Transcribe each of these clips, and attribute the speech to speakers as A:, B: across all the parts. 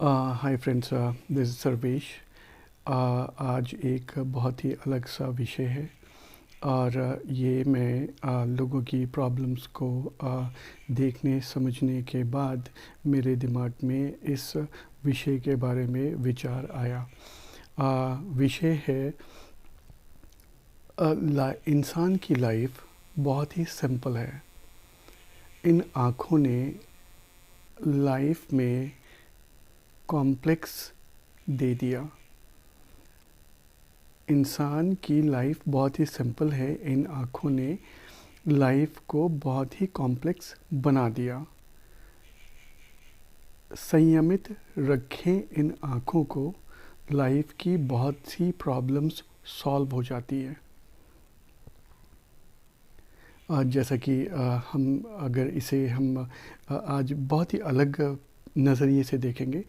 A: Hi friends, this is Sarvesh. आज एक बहुत ही अलग सा विषय है और ये मैं लोगों की प्रॉब्लम्स को देखने समझने के बाद मेरे दिमाग में इस विषय के बारे में विचार आया। विषय है इंसान की लाइफ बहुत ही सिंपल है। इन आँखों ने लाइफ में कॉम्प्लेक्स दे दिया। इंसान की लाइफ बहुत ही सिंपल है, इन आँखों ने लाइफ को बहुत ही कॉम्प्लेक्स बना दिया। संयमित रखें इन आँखों को, लाइफ की बहुत सी प्रॉब्लम्स सॉल्व हो जाती है। जैसा कि हम अगर इसे हम आज बहुत ही अलग नज़रिए से देखेंगे।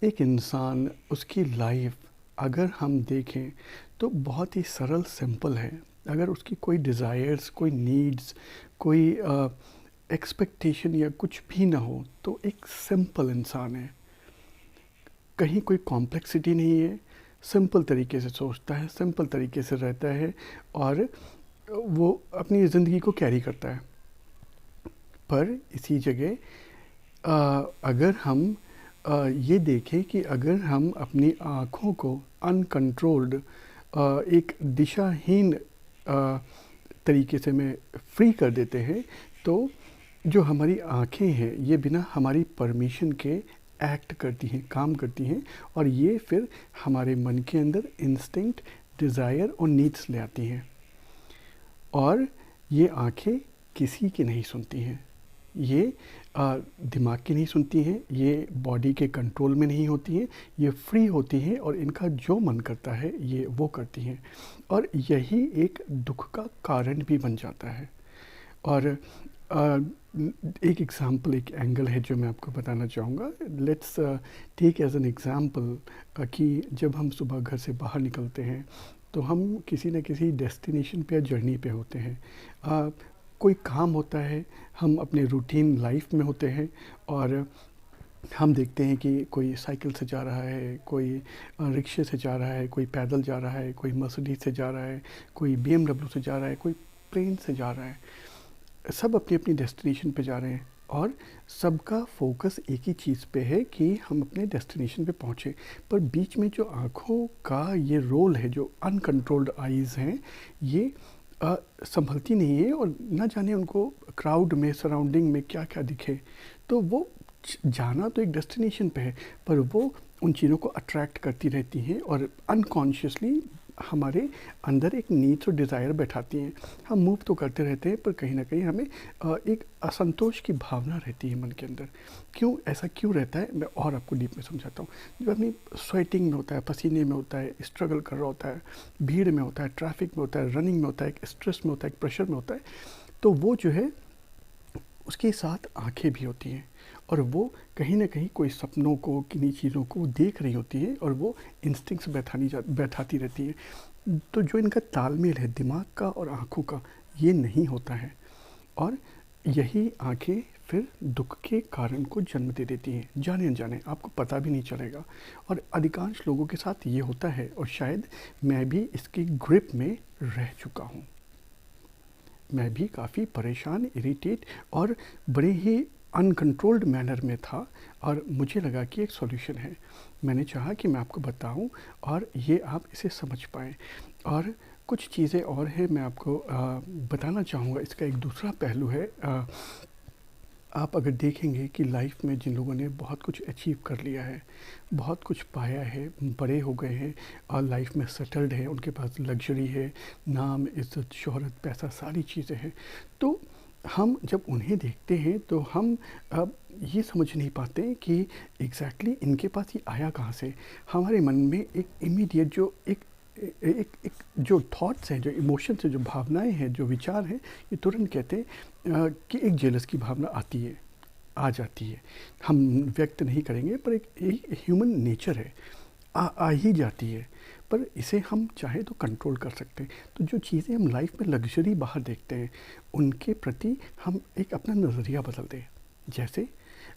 A: एक इंसान, उसकी लाइफ अगर हम देखें तो बहुत ही सरल सिंपल है। अगर उसकी कोई डिज़ायर्स, कोई नीड्स, कोई एक्सपेक्टेशन या कुछ भी ना हो तो एक सिंपल इंसान है। कहीं कोई कॉम्प्लेक्सिटी नहीं है, सिंपल तरीके से सोचता है, सिंपल तरीके से रहता है और वो अपनी ज़िंदगी को कैरी करता है। पर इसी जगह अगर हम ये देखें कि अगर हम अपनी आँखों को अनकंट्रोल्ड एक दिशाहीन तरीके से में फ्री कर देते हैं तो जो हमारी आँखें हैं ये बिना हमारी परमिशन के एक्ट करती हैं, काम करती हैं और ये फिर हमारे मन के अंदर इंस्टिंक्ट, डिज़ायर और नीड्स ले आती हैं। और ये आँखें किसी की नहीं सुनती हैं, ये दिमाग की नहीं सुनती हैं, ये बॉडी के कंट्रोल में नहीं होती हैं, ये फ्री होती हैं और इनका जो मन करता है ये वो करती हैं। और यही एक दुख का कारण भी बन जाता है। और एक एग्ज़ाम्पल, एक एंगल है जो मैं आपको बताना चाहूँगा। Let's take as an example कि जब हम सुबह घर से बाहर निकलते हैं तो हम किसी न किसी डेस्टिनेशन पे या जर्नी पे होते हैं। कोई काम होता है, हम अपने रूटीन लाइफ में होते हैं और हम देखते हैं कि कोई साइकिल से जा रहा है, कोई रिक्शे से जा रहा है, कोई पैदल जा रहा है, कोई मर्सिडीज से जा रहा है, कोई BMW से जा रहा है, कोई प्लेन से जा रहा है। सब अपनी अपनी डेस्टिनेशन पे जा रहे हैं और सबका फोकस एक ही चीज़ पे है कि हम अपने डेस्टिनेशन पे पहुँचे। पर बीच में जो आँखों का ये रोल है, जो अनकंट्रोल्ड आइज़ हैं, ये संभलती नहीं है और ना जाने उनको क्राउड में, सराउंडिंग में क्या क्या दिखे। तो वो जाना तो एक डेस्टिनेशन पे है पर वो उन चीज़ों को अट्रैक्ट करती रहती हैं और अनकॉन्शियसली हमारे अंदर एक नीड्स और डिज़ायर बैठाती हैं। हम मूव तो करते रहते हैं पर कहीं ना कहीं हमें एक असंतोष की भावना रहती है मन के अंदर। क्यों ऐसा क्यों रहता है, मैं और आपको डीप में समझाता हूँ। जब आदमी स्वेटिंग में होता है, पसीने में होता है, स्ट्रगल कर रहा होता है, भीड़ में होता है, ट्रैफिक में होता है, रनिंग में होता है, स्ट्रेस में होता है, प्रेशर में होता है, तो वो जो है उसके साथ आँखें भी होती हैं और वो कहीं ना कहीं कोई सपनों को, किन्हीं चीज़ों को देख रही होती है और वो इंस्टिंक्ट्स बैठाती रहती है। तो जो इनका तालमेल है दिमाग का और आँखों का, ये नहीं होता है और यही आँखें फिर दुख के कारण को जन्म दे देती हैं, जाने अनजाने, आपको पता भी नहीं चलेगा। और अधिकांश लोगों के साथ ये होता है और शायद मैं भी इसकी ग्रिप में रह चुका हूँ। मैं भी काफ़ी परेशान, इरिटेट और बड़े ही अनकंट्रोल्ड मैनर में था और मुझे लगा कि एक सॉल्यूशन है। मैंने चाहा कि मैं आपको बताऊं और ये आप इसे समझ पाएँ। और कुछ चीज़ें और हैं मैं आपको बताना चाहूँगा। इसका एक दूसरा पहलू है। आप अगर देखेंगे कि लाइफ में जिन लोगों ने बहुत कुछ अचीव कर लिया है, बहुत कुछ पाया है, बड़े हो गए हैं और लाइफ में सेटल्ड हैं, उनके पास लग्जरी है, नाम, इज़्ज़त, शोहरत, पैसा, सारी चीज़ें हैं, तो हम जब उन्हें देखते हैं तो हम अब ये समझ नहीं पाते कि एग्जैक्टली इनके पास ये आया कहाँ से। हमारे मन में एक इमीडिएट जो एक जो थॉट्स हैं, जो इमोशंस हैं, जो भावनाएं हैं, जो विचार हैं, ये तुरंत कहते हैं कि एक जेलस की भावना आती है, आ जाती है। हम व्यक्त नहीं करेंगे पर एक ह्यूमन नेचर है, आ ही जाती है। पर इसे हम चाहे तो कंट्रोल कर सकते हैं। तो जो चीज़ें हम लाइफ में लग्जरी बाहर देखते हैं उनके प्रति हम एक अपना नज़रिया बदल दें। जैसे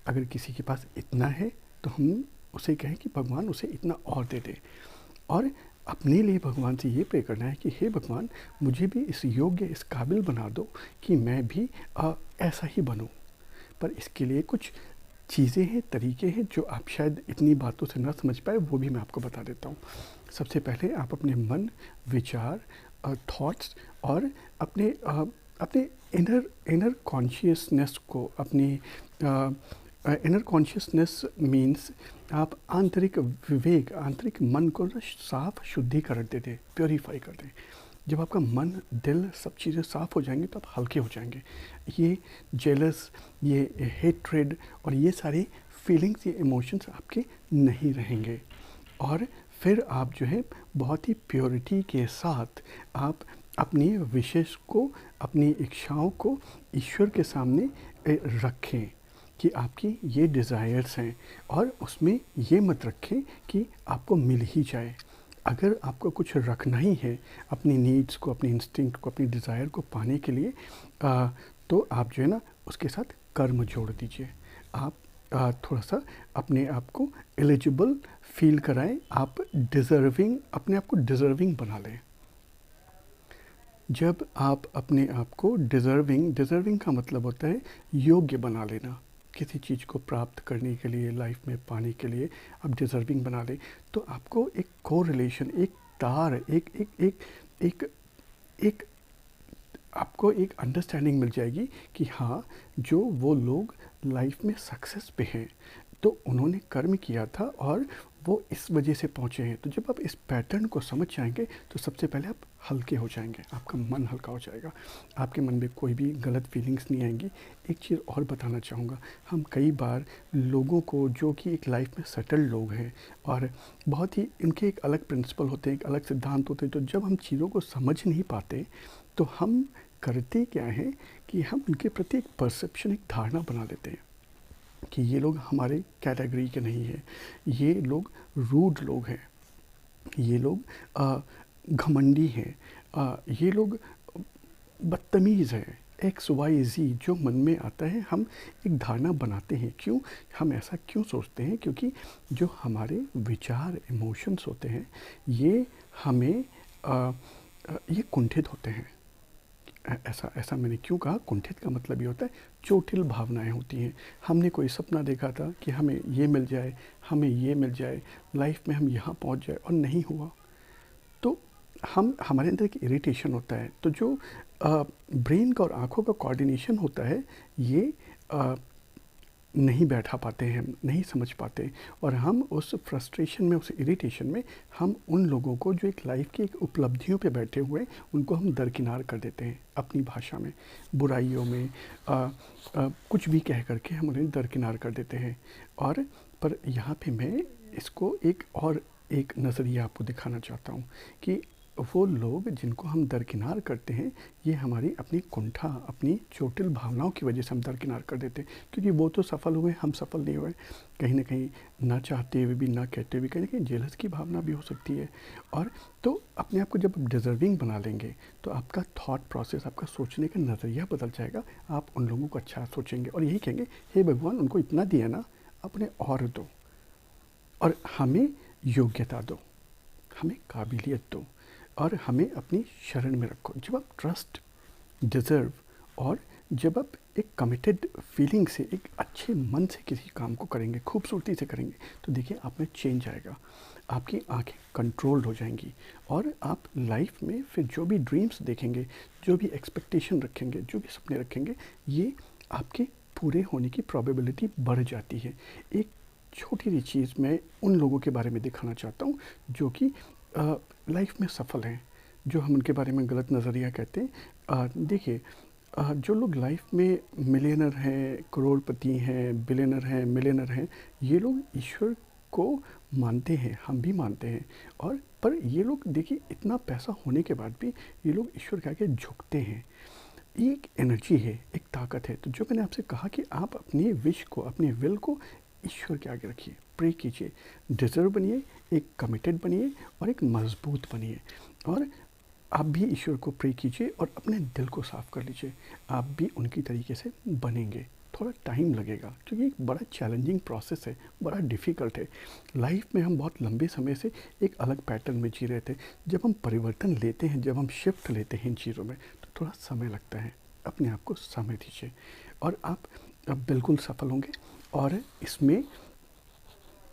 A: अगर किसी के पास इतना है तो हम उसे कहें कि भगवान उसे इतना और दे दे, और अपने लिए भगवान से ये प्रे करना है कि हे भगवान, मुझे भी इस योग्य, इस काबिल बना दो कि मैं भी ऐसा ही बनूं। पर इसके लिए कुछ चीज़ें हैं, तरीके हैं जो आप शायद इतनी बातों से ना समझ पाए, वो भी मैं आपको बता देता हूँ। सबसे पहले आप अपने मन, विचार, थॉट्स और अपने इनर कॉन्शियसनेस को, अपनी इनर कॉन्शियसनेस मीन्स आप आंतरिक विवेक, आंतरिक मन को साफ शुद्धिकरण दे दें, प्योरीफाई कर दें। जब आपका मन, दिल, सब चीज़ें साफ़ हो जाएंगी तो आप हल्के हो जाएंगे। ये जेलस, ये हेट्रेड और ये सारी फीलिंग्स, ये इमोशंस आपके नहीं रहेंगे। और फिर आप जो है बहुत ही प्योरिटी के साथ आप अपनी विशेष को, अपनी इच्छाओं को ईश्वर के सामने रखें कि आपकी ये डिज़ायर्स हैं, और उसमें ये मत रखें कि आपको मिल ही जाए। अगर आपको कुछ रखना ही है अपनी नीड्स को, अपनी इंस्टिंक्ट को, अपनी डिज़ायर को पाने के लिए, तो आप जो है ना उसके साथ कर्म जोड़ दीजिए। आप थोड़ा सा अपने आप को एलिजिबल फील कराएं, आप डिज़र्विंग, अपने आप को डिज़र्विंग बना लें। जब आप अपने आप को डिज़र्विंग का मतलब होता है योग्य बना लेना, किसी चीज़ को प्राप्त करने के लिए, लाइफ में पाने के लिए आप डिज़र्विंग बना लें, तो आपको एक कोरिलेशन, एक तार, एक एक एक एक एक आपको एक अंडरस्टैंडिंग मिल जाएगी कि हाँ, जो वो लोग लाइफ में सक्सेस पे हैं तो उन्होंने कर्म किया था और वो इस वजह से पहुँचे हैं। तो जब आप इस पैटर्न को समझ जाएंगे तो सबसे पहले आप हल्के हो जाएंगे, आपका मन हल्का हो जाएगा, आपके मन में कोई भी गलत फीलिंग्स नहीं आएंगी। एक चीज़ और बताना चाहूँगा, हम कई बार लोगों को, जो कि एक लाइफ में सेटल लोग हैं और बहुत ही इनके एक अलग प्रिंसिपल होते हैं, एक अलग सिद्धांत होते हैं, तो जब हम चीज़ों को समझ नहीं पाते तो हम करते क्या है कि हम उनके प्रति एक परसेप्शन, एक धारणा बना लेते हैं कि ये लोग हमारे कैटेगरी के नहीं हैं, ये लोग रूड लोग हैं, ये लोग घमंडी हैं, ये लोग बदतमीज़ हैं, एक्स वाई जी जो मन में आता है हम एक धारणा बनाते हैं। क्यों हम ऐसा क्यों सोचते हैं? क्योंकि जो हमारे विचार, इमोशंस होते हैं, ये हमें ये कुंठित होते हैं। ऐसा मैंने क्यों कहा? कुंठित का मतलब ये होता है चोटिल भावनाएं होती हैं। हमने कोई सपना देखा था कि हमें ये मिल जाए, हमें ये मिल जाए, लाइफ में हम यहाँ पहुँच जाए, और नहीं हुआ तो हमारे अंदर एक इरिटेशन होता है। तो जो ब्रेन का और आँखों का कोऑर्डिनेशन होता है, ये नहीं बैठा पाते हैं, हम नहीं समझ पाते, और हम उस फ्रस्ट्रेशन में, उस इरिटेशन में हम उन लोगों को जो एक लाइफ की एक उपलब्धियों पे बैठे हुए, उनको हम दरकिनार कर देते हैं अपनी भाषा में, बुराइयों में कुछ भी कह करके हम उन्हें दरकिनार कर देते हैं। और पर यहाँ पे मैं इसको एक नज़रिया आपको दिखाना चाहता हूँ कि वो लोग जिनको हम दरकिनार करते हैं, ये हमारी अपनी कुंठा, अपनी चोटिल भावनाओं की वजह से हम दरकिनार कर देते हैं, क्योंकि वो तो सफल हुए, हम सफल नहीं हुए। कहीं ना कहीं ना चाहते हुए भी, ना कहते हुए, कहीं ना कहीं जेलस की भावना भी हो सकती है। और तो अपने आप को जब आप डिज़र्विंग बना लेंगे तो आपका थॉट प्रोसेस, आपका सोचने का नज़रिया बदल जाएगा। आप उन लोगों को अच्छा सोचेंगे और यही कहेंगे, हे भगवान, उनको इतना दिया ना, अपने और दो, और हमें योग्यता दो, हमें काबिलियत दो, और हमें अपनी शरण में रखो। जब आप ट्रस्ट, डिज़र्व और जब आप एक कमिटेड फीलिंग से, एक अच्छे मन से किसी काम को करेंगे, खूबसूरती से करेंगे, तो देखिए आप में चेंज आएगा, आपकी आंखें कंट्रोल्ड हो जाएंगी, और आप लाइफ में फिर जो भी ड्रीम्स देखेंगे, जो भी एक्सपेक्टेशन रखेंगे, जो भी सपने रखेंगे, ये आपके पूरे होने की प्रोबेबिलिटी बढ़ जाती है। एक छोटी सी चीज़ मैं उन लोगों के बारे में दिखाना चाहता हूँ जो कि लाइफ में सफल हैं, जो हम उनके बारे में गलत नज़रिया कहते हैं। देखिए, जो लोग लाइफ में मिलियनर हैं, करोड़पति हैं, बिलियनर हैं, मिलियनर हैं, ये लोग ईश्वर को मानते हैं, हम भी मानते हैं। और पर ये लोग देखिए, इतना पैसा होने के बाद भी ये लोग ईश्वर के आगे झुकते हैं। ये एक एनर्जी है, एक ताकत है। तो जो मैंने आपसे कहा कि आप अपनी विश को, अपने विल को ईश्वर के आगे रखिए, प्रे कीजिए, डिज़र्व बनिए, एक कमिटेड बनिए और एक मजबूत बनिए। और आप भी ईश्वर को प्रे कीजिए और अपने दिल को साफ़ कर लीजिए, आप भी उनकी तरीके से बनेंगे। थोड़ा टाइम लगेगा, क्योंकि एक बड़ा चैलेंजिंग प्रोसेस है, बड़ा डिफ़िकल्ट है। लाइफ में हम बहुत लंबे समय से एक अलग पैटर्न में जी रहे थे। जब हम परिवर्तन लेते हैं, जब हम शिफ्ट लेते हैं इन चीज़ों में, तो थोड़ा समय लगता है। अपने आप को समय दीजिए और आप बिल्कुल सफल होंगे। और इसमें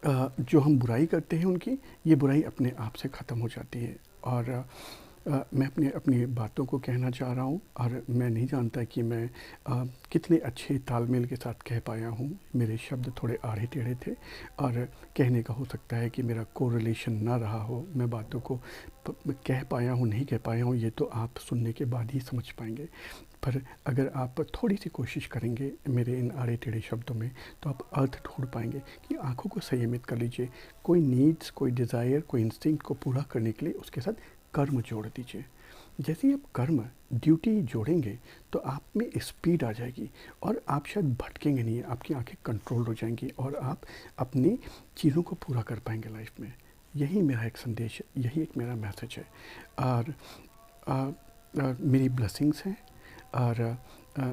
A: जो हम बुराई करते हैं उनकी, ये बुराई अपने आप से ख़त्म हो जाती है। और मैं अपनी अपनी बातों को कहना चाह रहा हूँ, और मैं नहीं जानता कि मैं कितने अच्छे तालमेल के साथ कह पाया हूँ। मेरे शब्द थोड़े आड़े टेढ़े थे, और कहने का हो सकता है कि मेरा कोरिलेशन ना रहा हो। मैं बातों को कह पाया हूँ, नहीं कह पाया हूँ, ये तो आप सुनने के बाद ही समझ पाएंगे। पर अगर आप थोड़ी सी कोशिश करेंगे मेरे इन आड़े टेढ़े शब्दों में, तो आप अर्थ ढूंढ पाएंगे कि आँखों को संयमित कर लीजिए। कोई नीड्स, कोई डिज़ायर, कोई इंस्टिंक्ट को पूरा करने के लिए उसके साथ कर्म जोड़ दीजिए। जैसे ही आप कर्म, ड्यूटी जोड़ेंगे, तो आप में स्पीड आ जाएगी, और आप शायद भटकेंगे नहीं, आपकी आंखें कंट्रोल हो जाएंगी, और आप अपनी चीज़ों को पूरा कर पाएंगे लाइफ में। यही मेरा एक संदेश है, यही एक मेरा मैसेज है। और मेरी ब्लेसिंग्स हैं, और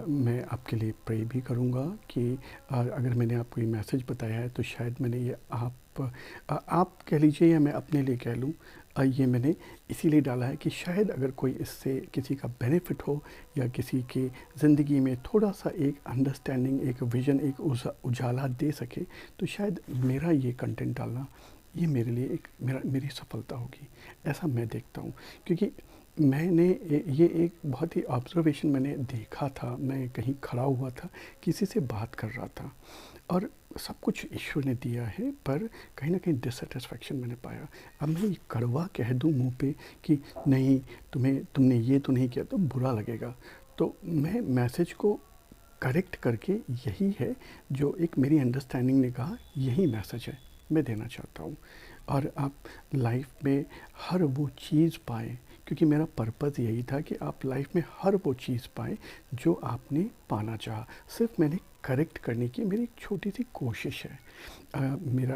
A: मैं आपके लिए प्रे भी करूँगा कि अगर मैंने आपको ये मैसेज बताया है, तो शायद मैंने ये आप कह लीजिए या मैं अपने लिए कह लूँ, ये मैंने इसीलिए डाला है कि शायद अगर कोई इससे किसी का बेनिफिट हो, या किसी की ज़िंदगी में थोड़ा सा एक अंडरस्टैंडिंग, एक विज़न, एक उजाला दे सके, तो शायद मेरा ये कंटेंट डालना, ये मेरे लिए एक मेरी सफलता होगी। ऐसा मैं देखता हूँ, क्योंकि मैंने ये एक बहुत ही ऑब्ज़र्वेशन मैंने देखा था। मैं कहीं खड़ा हुआ था, किसी से बात कर रहा था, और सब कुछ ईश्वर ने दिया है, पर कहीं न कहीं डिससैटिस्फैक्शन मैंने पाया। अब मैं ये कड़वा कह दूँ मुँह पे कि नहीं, तुमने ये तो नहीं किया, तो बुरा लगेगा। तो मैं मैसेज को करेक्ट करके, यही है जो एक मेरी अंडरस्टैंडिंग ने कहा, यही मैसेज है मैं देना चाहता हूँ। और आप लाइफ में हर वो चीज़ पाएँ, क्योंकि मेरा पर्पज़ यही था कि आप लाइफ में हर वो चीज़ पाएँ जो आपने पाना चाहा। सिर्फ मैंने करेक्ट करने की मेरी एक छोटी सी कोशिश है।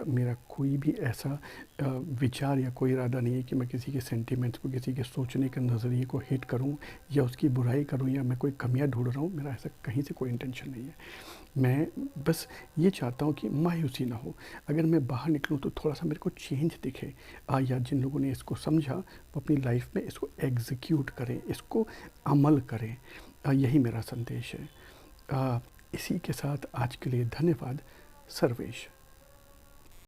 A: मेरा कोई भी ऐसा विचार या कोई इरादा नहीं है कि मैं किसी के सेंटिमेंट्स को, किसी के सोचने के नज़रिए को हिट करूं, या उसकी बुराई करूं, या मैं कोई कमियां ढूंढ रहा हूं। मेरा ऐसा कहीं से कोई इंटेंशन नहीं है। मैं बस ये चाहता हूँ कि मायूसी ना हो। अगर मैं बाहर निकलूँ तो थोड़ा सा मेरे को चेंज दिखे, या जिन लोगों ने इसको समझा वो अपनी लाइफ में इसको एग्जीक्यूट करें, इसको अमल करें। यही मेरा संदेश है। इसी के साथ आज के लिए धन्यवाद। सर्वेश।